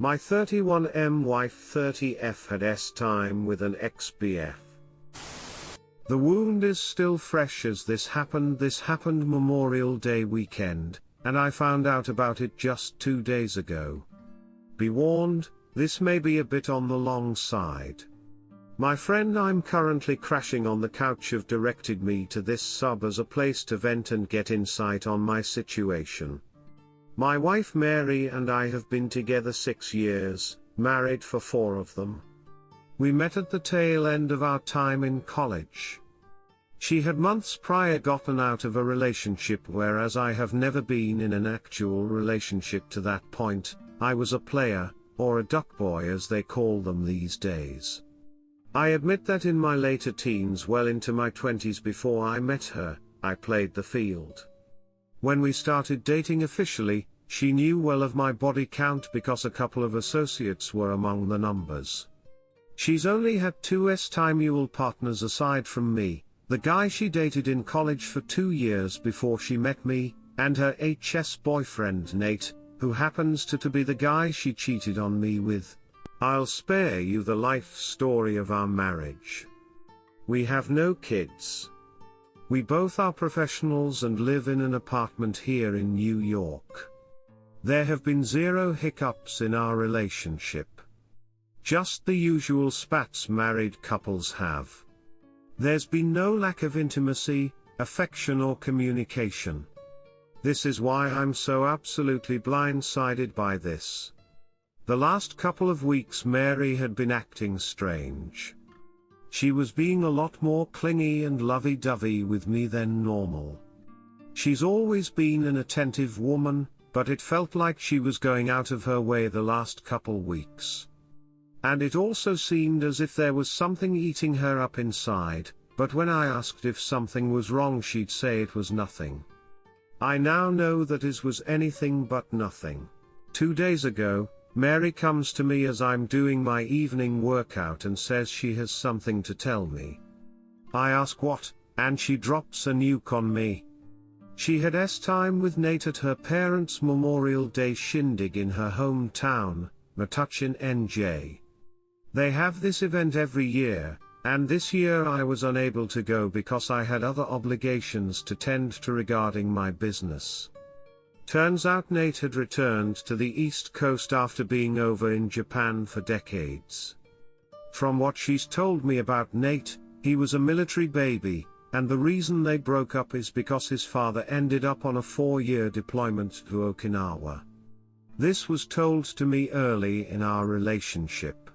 My 31M wife 30F had S-time with an ex-BF. The wound is still fresh as this happened Memorial Day weekend, and I found out about it just 2 days ago. Be warned, this may be a bit on the long side. My friend I'm currently crashing on the couch have directed me to this sub as a place to vent and get insight on my situation. My wife Mary and I have been together 6 years, married for 4 of them. We met at the tail end of our time in college. She had months prior gotten out of a relationship, whereas I have never been in an actual relationship to that point. I was a player, or a duck boy as they call them these days. I admit that in my later teens, well into my 20s before I met her, I played the field. When we started dating officially, she knew well of my body count because a couple of associates were among the numbers. She's only had 2 S-time partners aside from me, the guy she dated in college for 2 years before she met me, and her HS boyfriend Nate, who happens to be the guy she cheated on me with. I'll spare you the life story of our marriage. We have no kids. We both are professionals and live in an apartment here in New York. There have been 0 hiccups in our relationship. Just the usual spats married couples have. There's been no lack of intimacy, affection or communication. This is why I'm so absolutely blindsided by this. The last couple of weeks Mary had been acting strange. She was being a lot more clingy and lovey-dovey with me than normal. She's always been an attentive woman, but it felt like she was going out of her way the last couple weeks. And it also seemed as if there was something eating her up inside, but when I asked if something was wrong she'd say it was nothing. I now know that it was anything but nothing. 2 days ago, Mary comes to me as I'm doing my evening workout and says she has something to tell me. I ask what, and she drops a nuke on me. She had S-time with Nate at her parents' Memorial Day shindig in her hometown, Metuchen, NJ. They have this event every year, and this year I was unable to go because I had other obligations to tend to regarding my business. Turns out Nate had returned to the East Coast after being over in Japan for decades. From what she's told me about Nate, he was a military baby, and the reason they broke up is because his father ended up on a 4-year deployment to Okinawa. This was told to me early in our relationship.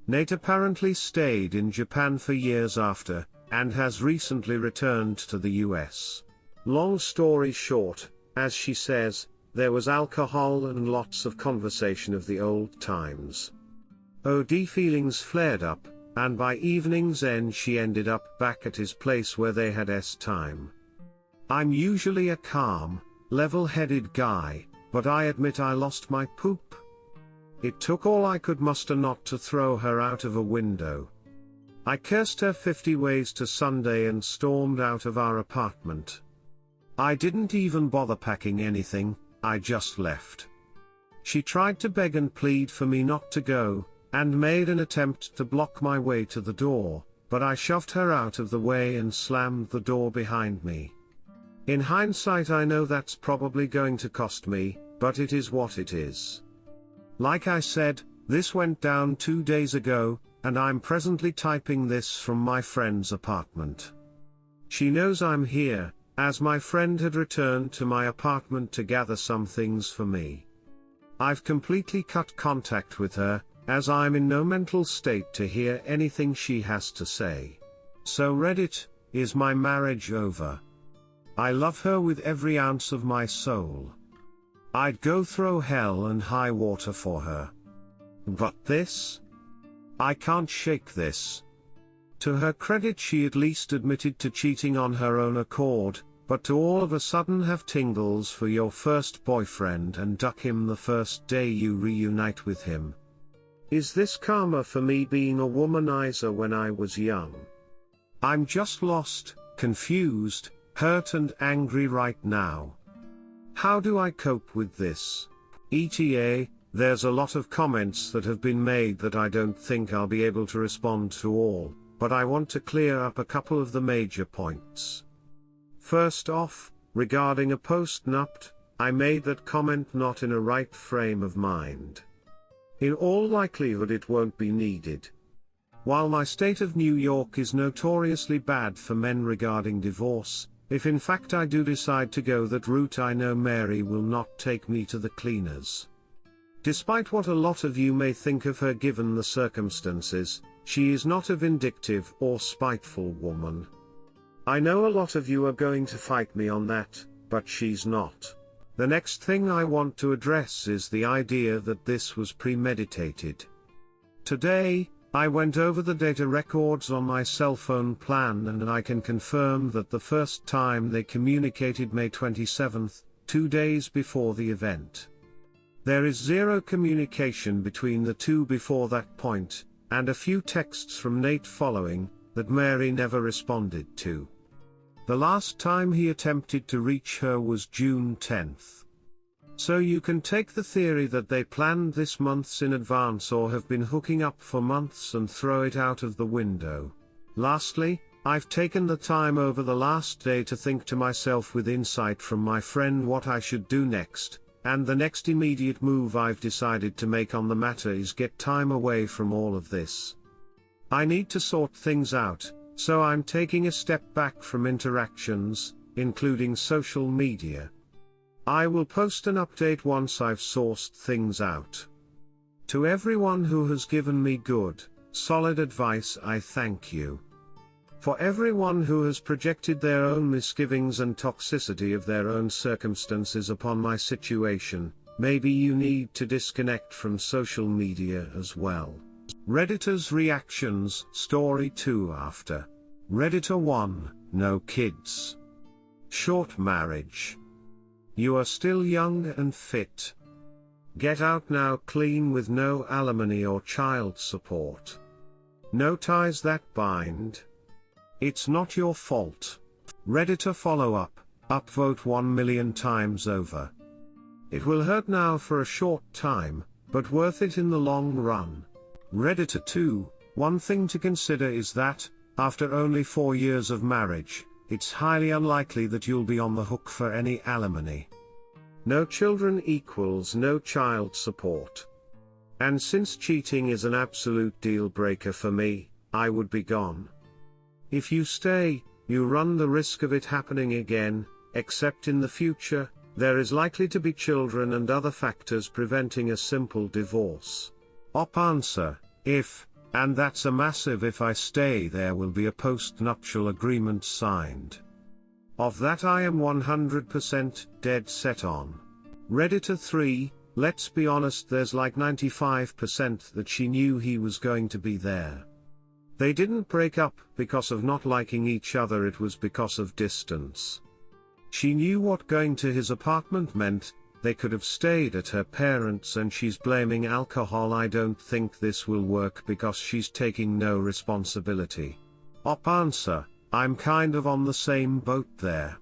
Nate apparently stayed in Japan for years after, and has recently returned to the US. Long story short, as she says, there was alcohol and lots of conversation of the old times. OD feelings flared up, and by evening's end she ended up back at his place where they had S-time. I'm usually a calm, level-headed guy, but I admit I lost my poop. It took all I could muster not to throw her out of a window. I cursed her 50 ways to Sunday and stormed out of our apartment. I didn't even bother packing anything, I just left. She tried to beg and plead for me not to go, and made an attempt to block my way to the door, but I shoved her out of the way and slammed the door behind me. In hindsight I know that's probably going to cost me, but it is what it is. Like I said, this went down 2 days ago, and I'm presently typing this from my friend's apartment. She knows I'm here, as my friend had returned to my apartment to gather some things for me. I've completely cut contact with her, as I'm in no mental state to hear anything she has to say. So Reddit, is my marriage over? I love her with every ounce of my soul. I'd go through hell and high water for her. But this? I can't shake this. To her credit, she at least admitted to cheating on her own accord, but to all of a sudden have tingles for your first boyfriend and duck him the first day you reunite with him. Is this karma for me being a womanizer when I was young? I'm just lost, confused, hurt and angry right now. How do I cope with this? ETA, There's a lot of comments that have been made that I don't think I'll be able to respond to all, but I want to clear up a couple of the major points. First off, regarding a post-nupt, I made that comment not in a right frame of mind. In all likelihood it won't be needed. While my state of New York is notoriously bad for men regarding divorce, if in fact I do decide to go that route, I know Mary will not take me to the cleaners. Despite what a lot of you may think of her given the circumstances, she is not a vindictive or spiteful woman. I know a lot of you are going to fight me on that, but she's not. The next thing I want to address is the idea that this was premeditated. Today, I went over the data records on my cell phone plan and I can confirm that the first time they communicated May 27th, 2 days before the event. There is zero communication between the two before that point, and a few texts from Nate following, that Mary never responded to. The last time he attempted to reach her was June 10th. So you can take the theory that they planned this months in advance or have been hooking up for months and throw it out of the window. Lastly, I've taken the time over the last day to think to myself with insight from my friend what I should do next, and the next immediate move I've decided to make on the matter is get time away from all of this. I need to sort things out, so I'm taking a step back from interactions, including social media. I will post an update once I've sourced things out. To everyone who has given me good, solid advice, I thank you. For everyone who has projected their own misgivings and toxicity of their own circumstances upon my situation, maybe you need to disconnect from social media as well. Redditor's reactions, story 2 after. Redditor 1, no kids. Short marriage. You are still young and fit. Get out now clean with no alimony or child support. No ties that bind. It's not your fault. Redditor follow-up, upvote 1 million times over. It will hurt now for a short time, but worth it in the long run. Redditor 2, one thing to consider is that, after only 4 years of marriage, it's highly unlikely that you'll be on the hook for any alimony. No children equals no child support. And since cheating is an absolute deal breaker for me, I would be gone. If you stay, you run the risk of it happening again, except in the future, there is likely to be children and other factors preventing a simple divorce. Op answer, if, and that's a massive if I stay, there will be a post-nuptial agreement signed. Of that I am 100% dead set on. Redditor 3, let's be honest, there's like 95% that she knew he was going to be there. They didn't break up because of not liking each other, it was because of distance. She knew what going to his apartment meant, they could have stayed at her parents', and she's blaming alcohol. I don't think this will work because she's taking no responsibility. Op answer, I'm kind of on the same boat there.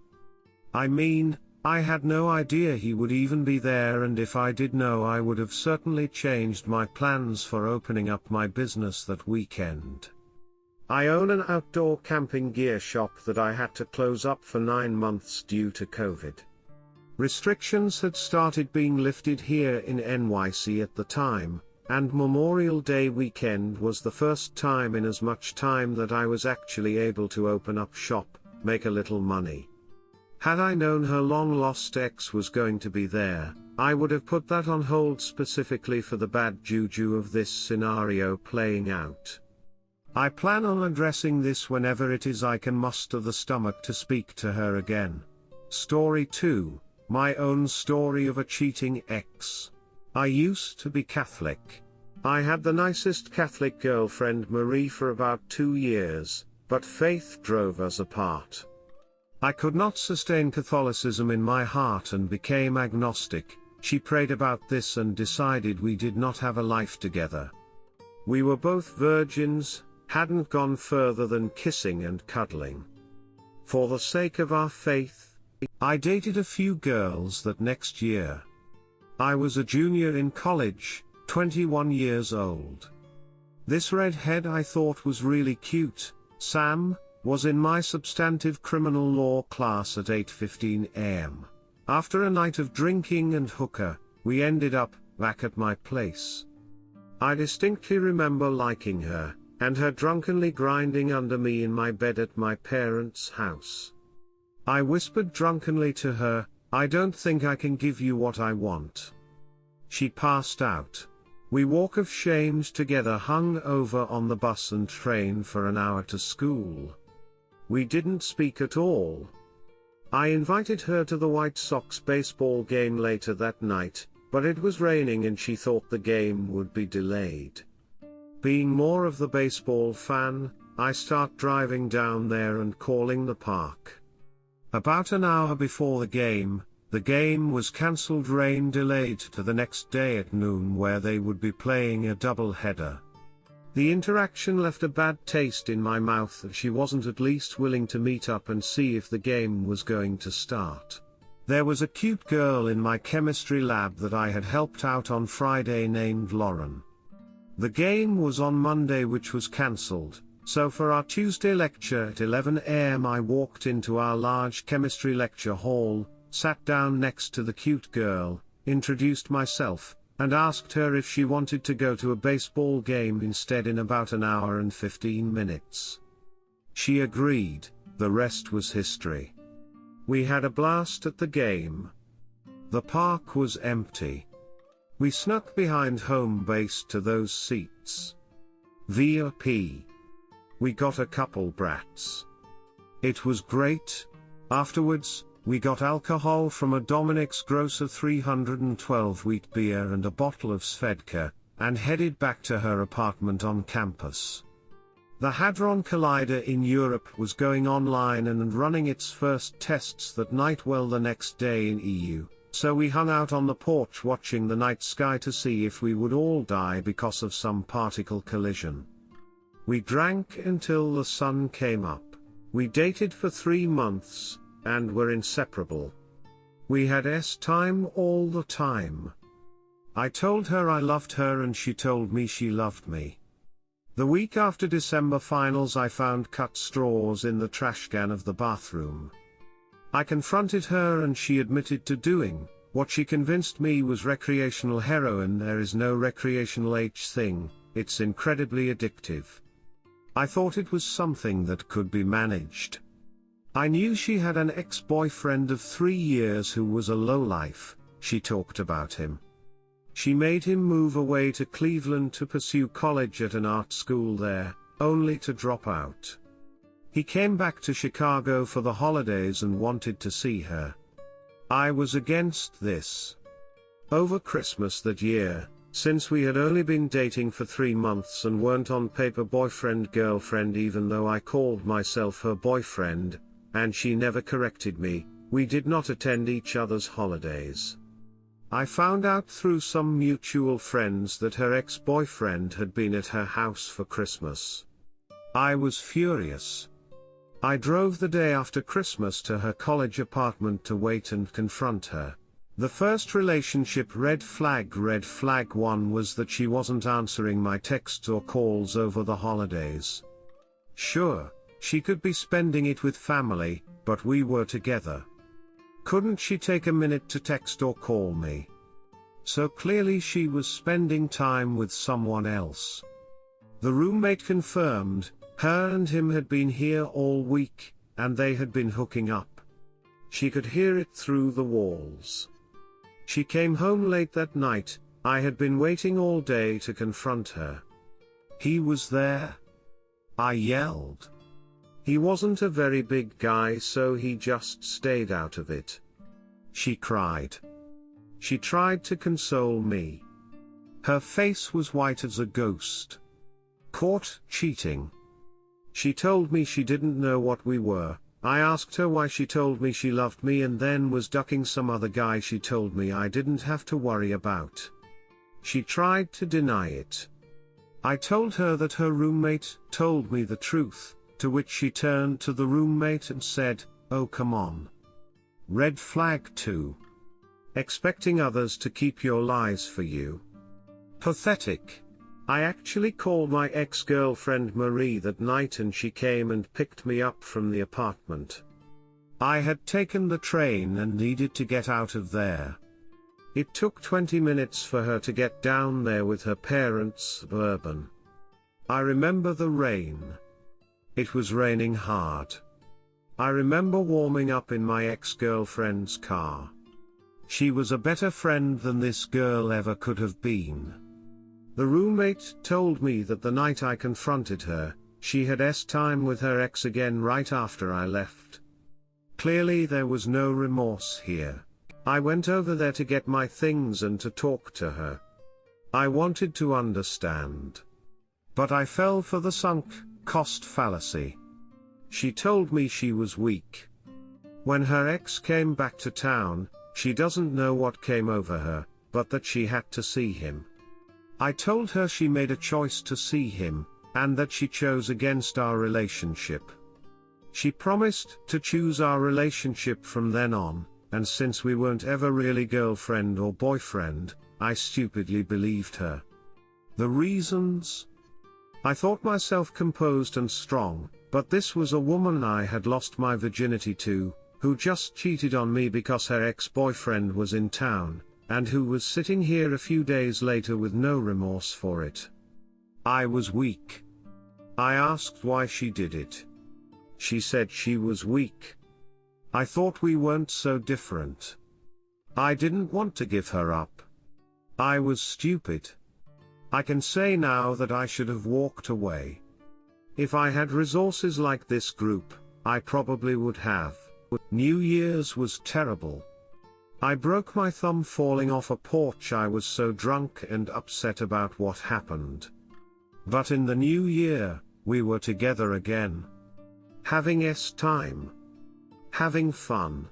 I mean, I had no idea he would even be there, and if I did know, I would have certainly changed my plans for opening up my business that weekend. I own an outdoor camping gear shop that I had to close up for 9 months due to COVID. Restrictions had started being lifted here in NYC at the time, and Memorial Day weekend was the first time in as much time that I was actually able to open up shop, make a little money. Had I known her long-lost ex was going to be there, I would have put that on hold specifically for the bad juju of this scenario playing out. I plan on addressing this whenever it is I can muster the stomach to speak to her again. Story 2, my own story of a cheating ex. I used to be Catholic. I had the nicest Catholic girlfriend Marie for about 2 years, but faith drove us apart. I could not sustain Catholicism in my heart and became agnostic. She prayed about this and decided we did not have a life together. We were both virgins, hadn't gone further than kissing and cuddling. For the sake of our faith, I dated a few girls that next year. I was a junior in college, 21 years old. This redhead I thought was really cute, Sam, was in my substantive criminal law class at 8:15 am. After a night of drinking and hookah, we ended up back at my place. I distinctly remember liking her, and her drunkenly grinding under me in my bed at my parents' house. I whispered drunkenly to her, "I don't think I can give you what I want." She passed out. We walk of shames together hung over on the bus and train for an hour to school. We didn't speak at all. I invited her to the White Sox baseball game later that night, but it was raining and she thought the game would be delayed. Being more of the baseball fan, I start driving down there and calling the park. About an hour before the game was cancelled, rain delayed to the next day at noon where they would be playing a doubleheader. The interaction left a bad taste in my mouth that she wasn't at least willing to meet up and see if the game was going to start. There was a cute girl in my chemistry lab that I had helped out on Friday named Lauren. The game was on Monday, which was cancelled, so for our Tuesday lecture at 11 am I walked into our large chemistry lecture hall, sat down next to the cute girl, introduced myself, and asked her if she wanted to go to a baseball game instead in about an hour and 15 minutes. She agreed. The rest was history. We had a blast at the game. The park was empty. We snuck behind home base to those seats. VIP. We got a couple brats. It was great. Afterwards, we got alcohol from a Dominic's grocer, 312 wheat beer and a bottle of Svedka, and headed back to her apartment on campus. The Hadron Collider in Europe was going online and running its first tests that night, well, the next day in EU, so we hung out on the porch watching the night sky to see if we would all die because of some particle collision. We drank until the sun came up. We dated for 3 months, and were inseparable. We had time all the time. I told her I loved her and she told me she loved me. The week after December finals I found cut straws in the trash can of the bathroom. I confronted her and she admitted to doing what she convinced me was recreational heroin. There is no recreational thing, it's incredibly addictive. I thought it was something that could be managed. I knew she had an ex-boyfriend of 3 years who was a lowlife. She talked about him. She made him move away to Cleveland to pursue college at an art school there, only to drop out. He came back to Chicago for the holidays and wanted to see her. I was against this. Over Christmas that year, since we had only been dating for 3 months and weren't on paper boyfriend-girlfriend, even though I called myself her boyfriend, and she never corrected me, we did not attend each other's holidays. I found out through some mutual friends that her ex-boyfriend had been at her house for Christmas. I was furious. I drove the day after Christmas to her college apartment to wait and confront her. The first relationship red flag 1 was that she wasn't answering my texts or calls over the holidays. Sure, she could be spending it with family, but we were together. Couldn't she take a minute to text or call me? So clearly she was spending time with someone else. The roommate confirmed, her and him had been here all week, and they had been hooking up. She could hear it through the walls. She came home late that night. I had been waiting all day to confront her. He was there. I yelled. He wasn't a very big guy, so he just stayed out of it. She cried. She tried to console me. Her face was white as a ghost. Caught cheating. She told me she didn't know what we were. I asked her why. She told me she loved me and then was ducking some other guy she told me I didn't have to worry about. She tried to deny it. I told her that her roommate told me the truth, to which she turned to the roommate and said, "Oh, come on." Red flag 2. Expecting others to keep your lies for you. Pathetic. I actually called my ex-girlfriend Marie that night and she came and picked me up from the apartment. I had taken the train and needed to get out of there. It took 20 minutes for her to get down there with her parents' Suburban. I remember the rain. It was raining hard. I remember warming up in my ex-girlfriend's car. She was a better friend than this girl ever could have been. The roommate told me that the night I confronted her, she had time with her ex again right after I left. Clearly there was no remorse here. I went over there to get my things and to talk to her. I wanted to understand. But I fell for the sunk cost fallacy. She told me she was weak. When her ex came back to town, she doesn't know what came over her, but that she had to see him. I told her she made a choice to see him, and that she chose against our relationship. She promised to choose our relationship from then on, and since we weren't ever really girlfriend or boyfriend, I stupidly believed her. The reasons? I thought myself composed and strong, but this was a woman I had lost my virginity to, who just cheated on me because her ex-boyfriend was in town, and who was sitting here a few days later with no remorse for it. I was weak. I asked why she did it. She said she was weak. I thought we weren't so different. I didn't want to give her up. I was stupid. I can say now that I should have walked away. If I had resources like this group, I probably would have. New Year's was terrible. I broke my thumb falling off a porch. I was so drunk and upset about what happened. But in the new year, we were together again. Having time. Having fun.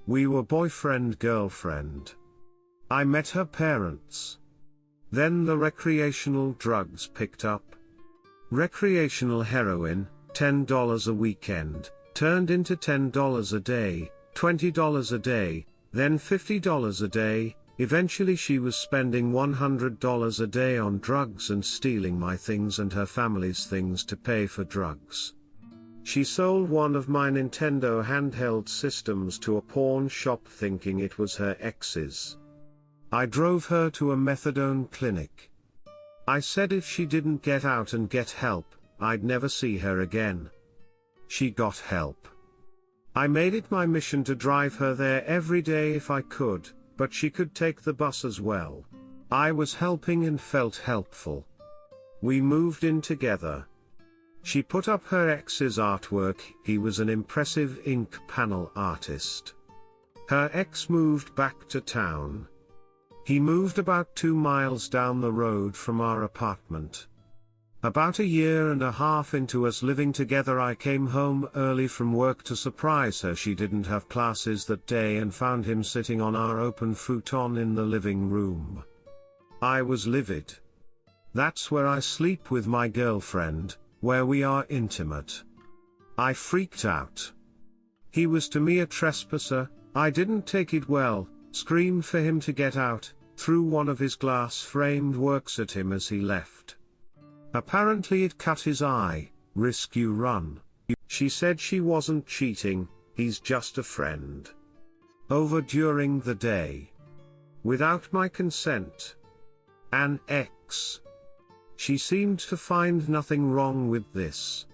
We were boyfriend-girlfriend. I met her parents. Then the recreational drugs picked up. Recreational heroin, $10 a weekend, turned into $10 a day, $20 a day, then $50 a day. Eventually she was spending $100 a day on drugs and stealing my things and her family's things to pay for drugs. She sold one of my Nintendo handheld systems to a pawn shop thinking it was her ex's. I drove her to a methadone clinic. I said if she didn't get out and get help, I'd never see her again. She got help. I made it my mission to drive her there every day if I could, but she could take the bus as well. I was helping and felt helpful. We moved in together. She put up her ex's artwork. He was an impressive ink panel artist. Her ex moved back to town. He moved about 2 miles down the road from our apartment. About a year and a half into us living together, I came home early from work to surprise her. She didn't have classes that day and found him sitting on our open futon in the living room. I was livid. That's where I sleep with my girlfriend, where we are intimate. I freaked out. He was to me a trespasser. I didn't take it well, screamed for him to get out, threw one of his glass-framed works at him as he left. Apparently it cut his eye. Risk you run. She said she wasn't cheating, he's just a friend. Over during the day. Without my consent. An ex. She seemed to find nothing wrong with this.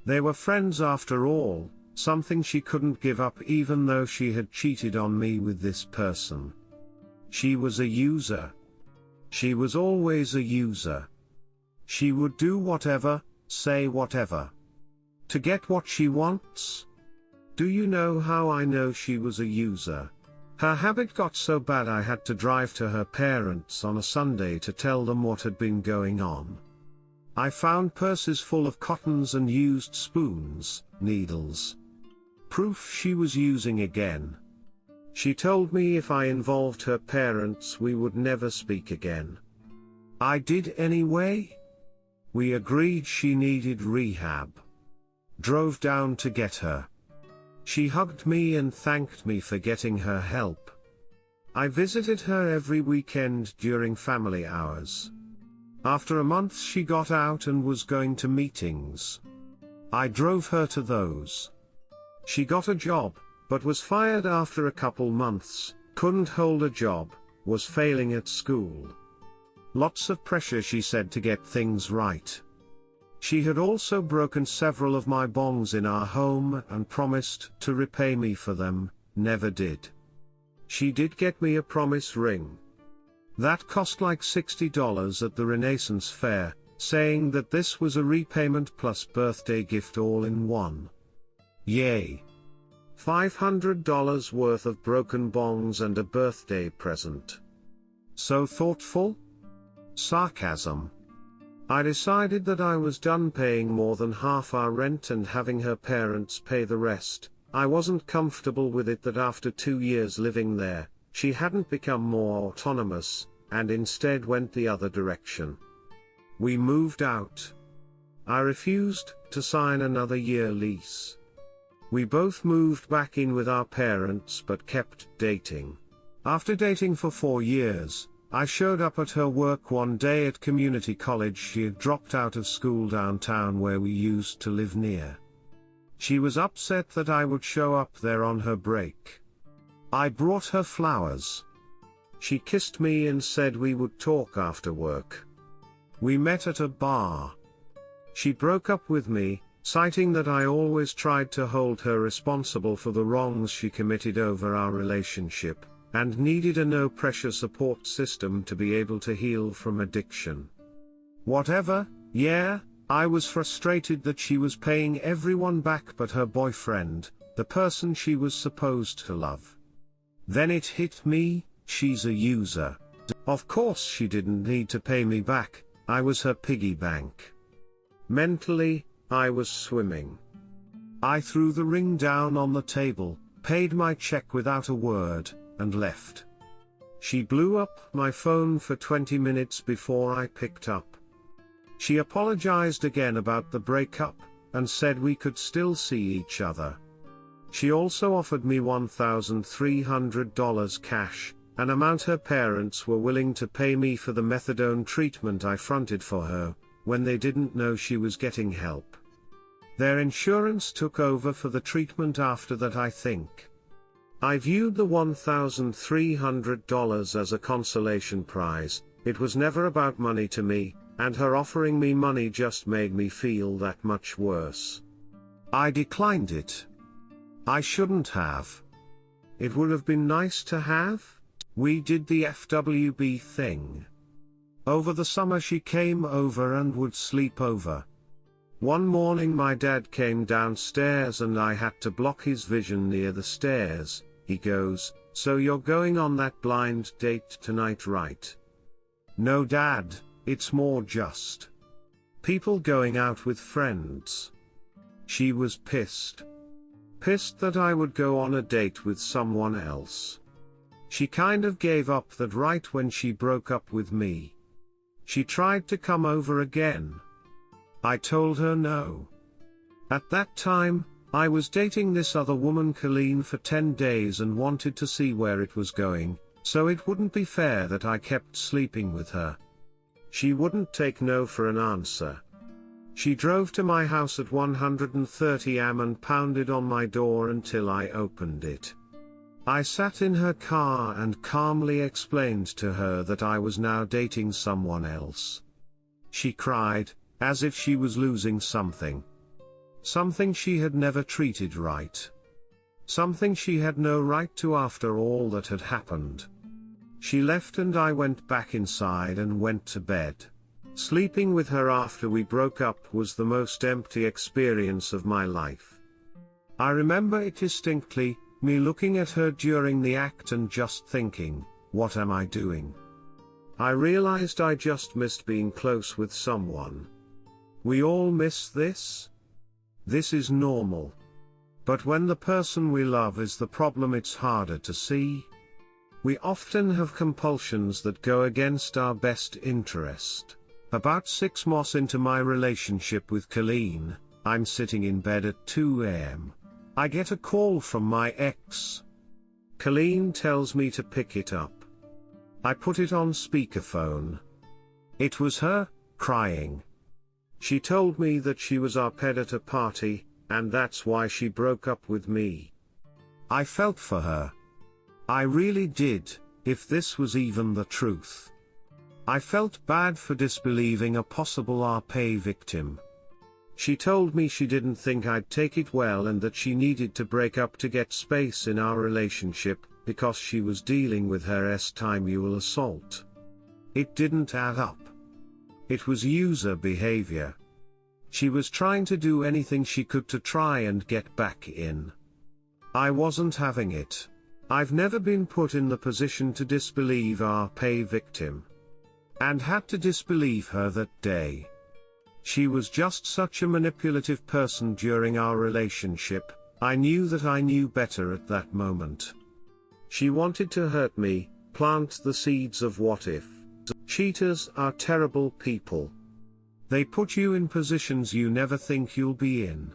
They were friends after all, something she couldn't give up even though she had cheated on me with this person. She was a user. She was always a user. She would do whatever, say whatever. To get what she wants? Do you know how I know she was a user? Her habit got so bad I had to drive to her parents on a Sunday to tell them what had been going on. I found purses full of cottons and used spoons, needles. Proof she was using again. She told me if I involved her parents we would never speak again. I did anyway. We agreed she needed rehab. Drove down to get her. She hugged me and thanked me for getting her help. I visited her every weekend during family hours. After a month she got out and was going to meetings. I drove her to those. She got a job, but was fired after a couple months, couldn't hold a job, was failing at school. Lots of pressure, she said, to get things right. She had also broken several of my bongs in our home and promised to repay me for them, never did. She did get me a promise ring. That cost like $60 at the Renaissance Fair, saying that this was a repayment plus birthday gift all in one. Yay! $500 worth of broken bongs and a birthday present. So thoughtful? Sarcasm. I decided that I was done paying more than half our rent and having her parents pay the rest. I wasn't comfortable with it that after 2 years living there, she hadn't become more autonomous, and instead went the other direction. We moved out. I refused to sign another year lease. We both moved back in with our parents but kept dating. After dating for 4 years, I showed up at her work one day at community college. She had dropped out of school downtown where we used to live near. She was upset that I would show up there on her break. I brought her flowers. She kissed me and said we would talk after work. We met at a bar. She broke up with me, citing that I always tried to hold her responsible for the wrongs she committed over our relationship, and needed a no-pressure support system to be able to heal from addiction. Whatever, yeah, I was frustrated that she was paying everyone back but her boyfriend, the person she was supposed to love. Then it hit me, she's a user. Of course she didn't need to pay me back, I was her piggy bank. Mentally, I was swimming. I threw the ring down on the table, paid my check without a word, and left. She blew up my phone for 20 minutes before I picked up. She apologized again about the breakup, and said we could still see each other. She also offered me $1,300 cash, an amount her parents were willing to pay me for the methadone treatment I fronted for her, when they didn't know she was getting help. Their insurance took over for the treatment after that, I think. I viewed the $1,300 as a consolation prize. It was never about money to me, and her offering me money just made me feel that much worse. I declined it. I shouldn't have. It would have been nice to have. We did the FWB thing. Over the summer she came over and would sleep over. One morning my dad came downstairs and I had to block his vision near the stairs. He goes, "So you're going on that blind date tonight, right?" "No, Dad, it's more just people going out with friends." She was pissed. Pissed that I would go on a date with someone else. She kind of gave up that right when she broke up with me. She tried to come over again. I told her no. At that time, I was dating this other woman, Colleen, for 10 days and wanted to see where it was going, so it wouldn't be fair that I kept sleeping with her. She wouldn't take no for an answer. She drove to my house at 130 am and pounded on my door until I opened it. I sat in her car and calmly explained to her that I was now dating someone else. She cried, as if she was losing something. Something she had never treated right. Something she had no right to after all that had happened. She left and I went back inside and went to bed. Sleeping with her after we broke up was the most empty experience of my life. I remember it distinctly, me looking at her during the act and just thinking, what am I doing? I realized I just missed being close with someone. We all miss this. This is normal. But when the person we love is the problem, it's harder to see. We often have compulsions that go against our best interest. About 6 months into my relationship with Colleen, I'm sitting in bed at 2 am. I get a call from my ex. Colleen tells me to pick it up. I put it on speakerphone. It was her, crying. She told me that she was our ped at a party, and that's why she broke up with me. I felt for her. I really did, if this was even the truth. I felt bad for disbelieving a possible RP victim. She told me she didn't think I'd take it well and that she needed to break up to get space in our relationship, because she was dealing with her sexual assault. It didn't add up. It was user behavior. She was trying to do anything she could to try and get back in. I wasn't having it. I've never been put in the position to disbelieve our RP victim. And had to disbelieve her that day. She was just such a manipulative person during our relationship. I knew that I knew better at that moment. She wanted to hurt me, plant the seeds of what if. Cheaters are terrible people. They put you in positions you never think you'll be in.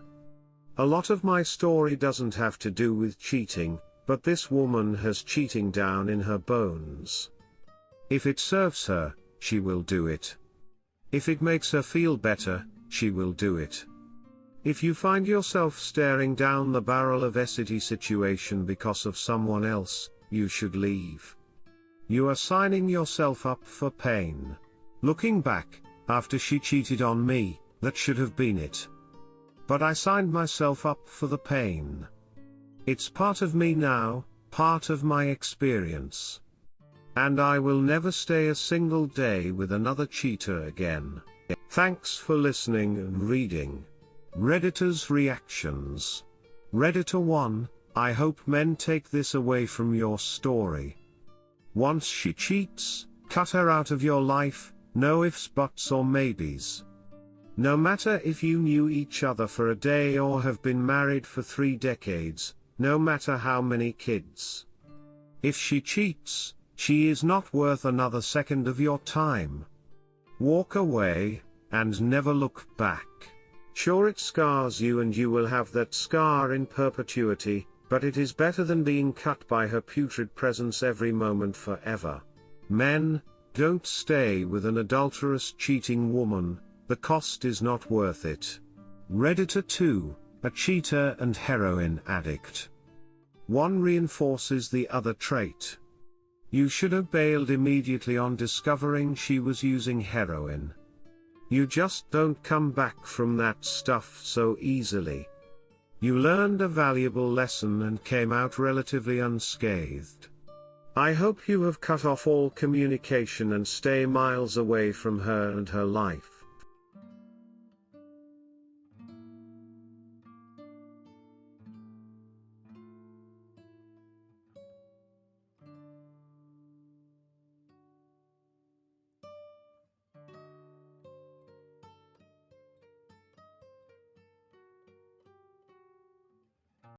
A lot of my story doesn't have to do with cheating, but this woman has cheating down in her bones. If it serves her, she will do it. If it makes her feel better, she will do it. If you find yourself staring down the barrel of a city situation because of someone else, you should leave. You are signing yourself up for pain. Looking back, after she cheated on me, that should have been it. But I signed myself up for the pain. It's part of me now, part of my experience. And I will never stay a single day with another cheater again. Thanks for listening and reading. Redditor's reactions. Redditor 1, I hope men take this away from your story. Once she cheats, cut her out of your life, no ifs, buts or maybes. No matter if you knew each other for a day or have been married for 3 decades, no matter how many kids. If she cheats, she is not worth another second of your time. Walk away, and never look back. Sure, it scars you and you will have that scar in perpetuity, but it is better than being cut by her putrid presence every moment forever. Men, don't stay with an adulterous, cheating woman, the cost is not worth it. Redditor 2, a cheater and heroin addict. One reinforces the other trait. You should have bailed immediately on discovering she was using heroin. You just don't come back from that stuff so easily. You learned a valuable lesson and came out relatively unscathed. I hope you have cut off all communication and stay miles away from her and her life.